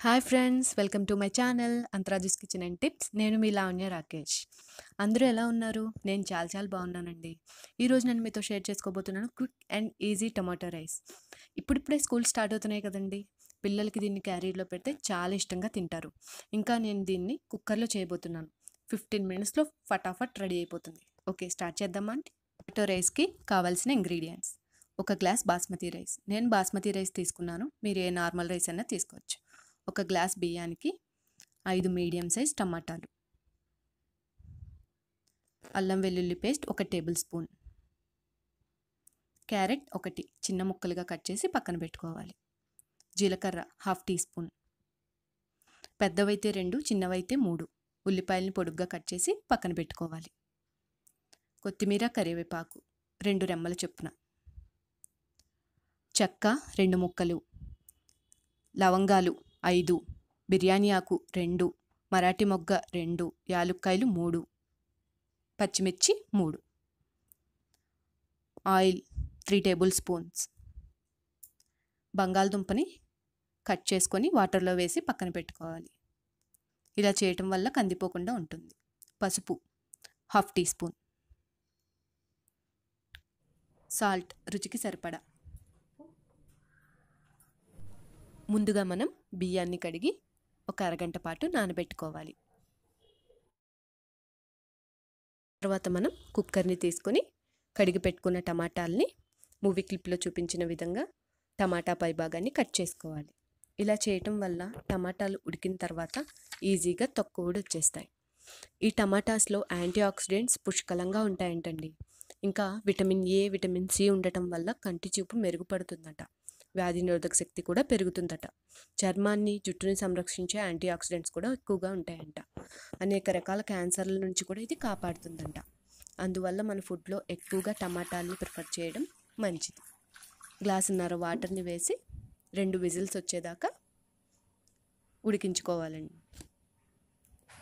Hi friends, welcome to my channel అంతరాజుస్ kitchen and tips. నేను మీ లావణ్య రాకేష్. అందరూ ఎలా ఉన్నారు? నేను చాలా బాగున్నానండి. ఈరోజు నేను మీతో షేర్ చేసుకోబోతున్నాను quick and easy tomato rice. ఇప్పుడిప్పుడే స్కూల్ స్టార్ట్ అవుతున్నాయి కదండి. పిల్లలకి దీన్ని క్యారీలో పెడితే చాలా ఇష్టంగా తింటారు. ఇంకా నేను దీన్ని కుక్కర్లో చేయబోతున్నాను. 15 మినిట్స్లో ఫటాఫట్ రెడీ అయిపోతుంది. ఓకే, స్టార్ట్ చేద్దామా అండి? టమాటో రైస్కి కావాల్సిన ఇంగ్రీడియంట్స్: ఒక గ్లాస్ బాస్మతి రైస్. నేను బాస్మతి రైస్ తీసుకున్నాను, మీరు ఏ నార్మల్ రైస్ అయినా తీసుకోవచ్చు. ఒక గ్లాస్ బియ్యానికి 5 మీడియం సైజ్ టమాటాలు, అల్లం వెల్లుల్లి పేస్ట్ 1 టేబుల్ స్పూన్, క్యారెట్ 1 చిన్న ముక్కలుగా కట్ చేసి పక్కన పెట్టుకోవాలి, జీలకర్ర 1/2 టీ స్పూన్, పెద్దవైతే 2, చిన్నవైతే 3 ఉల్లిపాయలని పొడుగ్గా కట్ చేసి పక్కన పెట్టుకోవాలి, కొత్తిమీర కరివేపాకు 2 రెమ్మల చొప్పున, చెక్క 2 ముక్కలు, లవంగాలు 5, బిర్యానీ ఆకు 2, మరాఠీ మొగ్గ 2, యాలుక్కాయలు 3, పచ్చిమిర్చి 3, ఆయిల్ 3 టేబుల్ స్పూన్స్, బంగాళదుంపని కట్ చేసుకొని వాటర్లో వేసి పక్కన పెట్టుకోవాలి. ఇలా చేయటం వల్ల కందిపోకుండా ఉంటుంది. పసుపు 1/2 టీ స్పూన్, సాల్ట్ రుచికి సరిపడా. ముందుగా మనం బియ్యాన్ని కడిగి ఒక అరగంట పాటు నానబెట్టుకోవాలి. తర్వాత మనం కుక్కర్ని తీసుకొని కడిగి పెట్టుకున్న టమాటాలని మూవీ క్లిప్లో చూపించిన విధంగా టమాటా పై భాగాన్ని కట్ చేసుకోవాలి. ఇలా చేయటం వల్ల టమాటాలు ఉడికిన తర్వాత ఈజీగా తొక్కూడి వచ్చేస్తాయి. ఈ టమాటాస్లో యాంటీ ఆక్సిడెంట్స్ పుష్కలంగా ఉంటాయంటండి. ఇంకా విటమిన్ ఏ, విటమిన్ సి ఉండటం వల్ల కంటి చూపు మెరుగుపడుతుందట. వ్యాధి నిరోధక శక్తి కూడా పెరుగుతుందట. చర్మాన్ని, జుట్టుని సంరక్షించే యాంటీ ఆక్సిడెంట్స్ కూడా ఎక్కువగా ఉంటాయంట. అనేక రకాల క్యాన్సర్ల నుంచి కూడా ఇది కాపాడుతుందంట. అందువల్ల మన ఫుడ్లో ఎక్కువగా టమాటాలని ప్రిఫర్ చేయడం మంచిది. గ్లాసున్నర వాటర్ని వేసి 2 విజిల్స్ వచ్చేదాకా ఉడికించుకోవాలండి.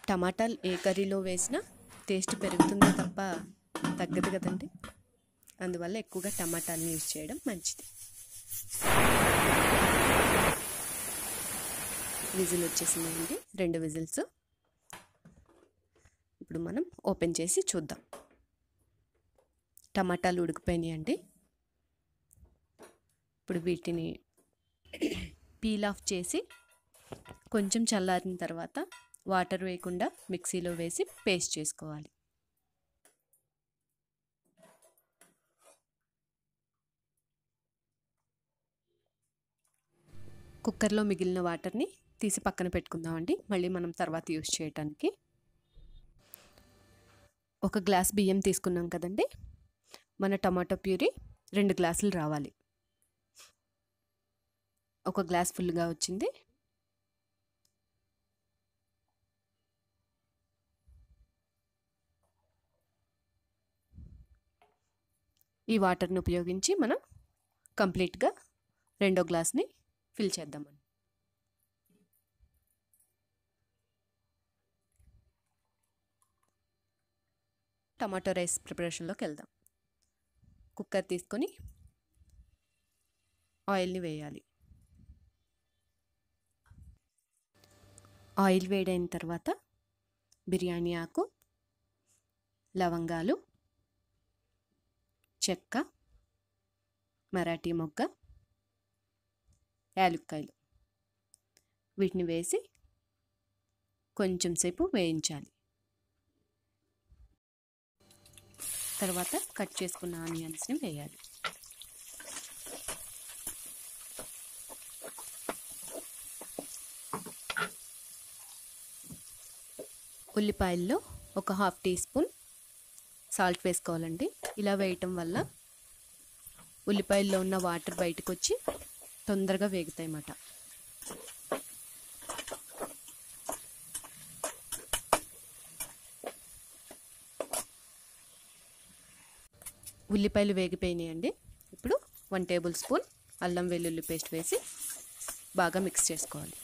టమాటాలు ఏ కర్రీలో వేసినా టేస్ట్ పెరుగుతుంది తప్ప తగ్గదు కదండి. అందువల్ల ఎక్కువగా టమాటాలని యూజ్ చేయడం మంచిది. విజిల్ వచ్చేసిందండి, 2 విజిల్స్. ఇప్పుడు మనం ఓపెన్ చేసి చూద్దాం. టమాటాలు ఉడికిపోయినాయండి. ఇప్పుడు వీటిని పీల్ ఆఫ్ చేసి కొంచెం చల్లారిన తర్వాత వాటర్ వేయకుండా మిక్సీలో వేసి పేస్ట్ చేసుకోవాలి. కుక్కర్లో మిగిలిన వాటర్ని తీసి పక్కన పెట్టుకుందామండి, మళ్ళీ మనం తర్వాత యూజ్ చేయడానికి. ఒక గ్లాస్ బియ్యం తీసుకున్నాం కదండి. మన టమాటో ప్యూరీ 2 గ్లాసులు రావాలి. ఒక గ్లాస్ ఫుల్గా వచ్చింది. ఈ వాటర్ని ఉపయోగించి మనం కంప్లీట్గా 2వ గ్లాస్ని ఫిల్ చేద్దామని. టమాటో రైస్ ప్రిపరేషన్లోకి వెళ్దాం. కుక్కర్ తీసుకొని ఆయిల్ని వేయాలి. ఆయిల్ వేడైన తర్వాత బిర్యానీ ఆకు, లవంగాలు, చెక్క, మరాఠీ మొగ్గ, యాలుక్కాయలు వీటిని వేసి కొంచెం సేపు వేయించాలి. తర్వాత కట్ చేసుకున్న ఆనియన్స్ని వేయాలి. ఉల్లిపాయల్లో ఒక 1/2 టీ స్పూన్ సాల్ట్ వేసుకోవాలండి. ఇలా వేయటం వల్ల ఉల్లిపాయల్లో ఉన్న వాటర్ బయటకు వచ్చి తొందరగా వేగుతాయి అన్నమాట. ఉల్లిపాయలు వేగిపోయినాయండి. ఇప్పుడు 1 టేబుల్ స్పూన్ అల్లం వెల్లుల్లి పేస్ట్ వేసి బాగా మిక్స్ చేసుకోవాలి.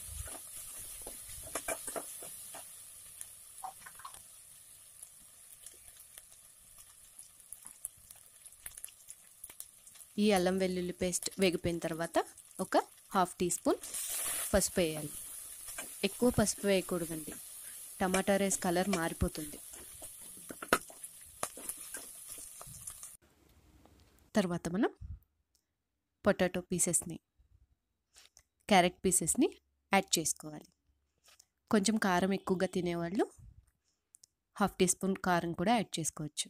ఈ అల్లం వెల్లుల్లి పేస్ట్ వేగిపోయిన తర్వాత ఒక 1/2 టీ స్పూన్ పసుపు వేయాలి. ఎక్కువ పసుపు వేయకూడదండి, టమాటా రైస్ కలర్ మారిపోతుంది. తర్వాత మనం పొటాటో పీసెస్ని, క్యారెట్ పీసెస్ని యాడ్ చేసుకోవాలి. కొంచెం కారం ఎక్కువగా తినేవాళ్ళు 1/2 టీ స్పూన్ కారం కూడా యాడ్ చేసుకోవచ్చు.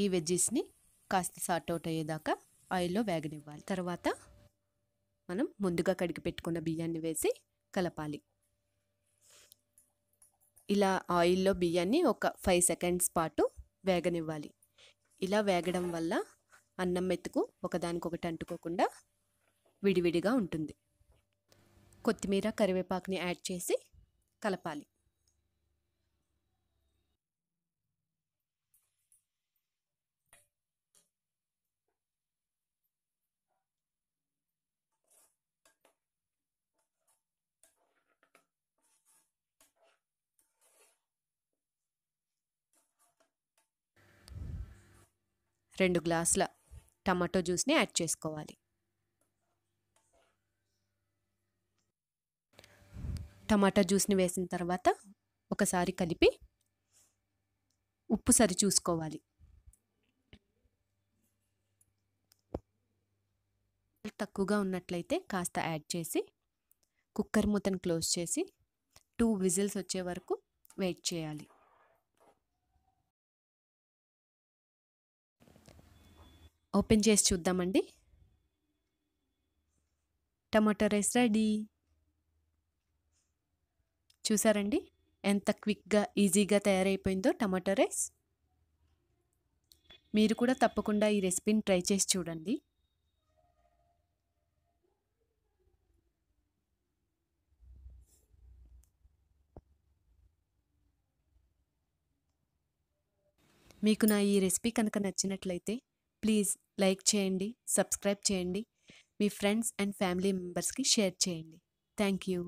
ఈ వెజ్జీస్ని కాస్త సార్ట్ అవుట్ అయ్యేదాకా ఆయిల్లో వేగనివ్వాలి. తర్వాత మనం ముందుగా కడిగి పెట్టుకున్న బియ్యాన్ని వేసి కలపాలి. ఇలా ఆయిల్లో బియ్యాన్ని ఒక 5 సెకండ్స్ పాటు వేగనివ్వాలి. ఇలా వేగడం వల్ల అన్నం మెతుకు ఒకదానికొకటి అంటుకోకుండా విడివిడిగా ఉంటుంది. కొత్తిమీర, కరివేపాకుని యాడ్ చేసి కలపాలి. రెండు గ్లాసుల టమాటో జ్యూస్ని యాడ్ చేసుకోవాలి. టమాటా జ్యూస్ని వేసిన తర్వాత ఒకసారి కలిపి ఉప్పు సరి చూసుకోవాలి. తక్కువగా ఉన్నట్లయితే కాస్త యాడ్ చేసి కుక్కర్ మూతను క్లోజ్ చేసి 2 విజిల్స్ వచ్చే వరకు వెయిట్ చేయాలి. ఓపెన్ చేసి చూద్దామండి. టమాటా రైస్ రెడీ. చూసారండి ఎంత క్విక్గా ఈజీగా తయారైపోయిందో టమాటా రైస్. మీరు కూడా తప్పకుండా ఈ రెసిపీని ట్రై చేసి చూడండి. మీకు నా ఈ రెసిపీ కనుక నచ్చినట్లయితే ప్లీజ్ లైక్ చేయండి, సబ్స్క్రైబ్ చేయండి, మీ ఫ్రెండ్స్ అండ్ ఫ్యామిలీ మెంబర్స్కి షేర్ చేయండి. Thank you.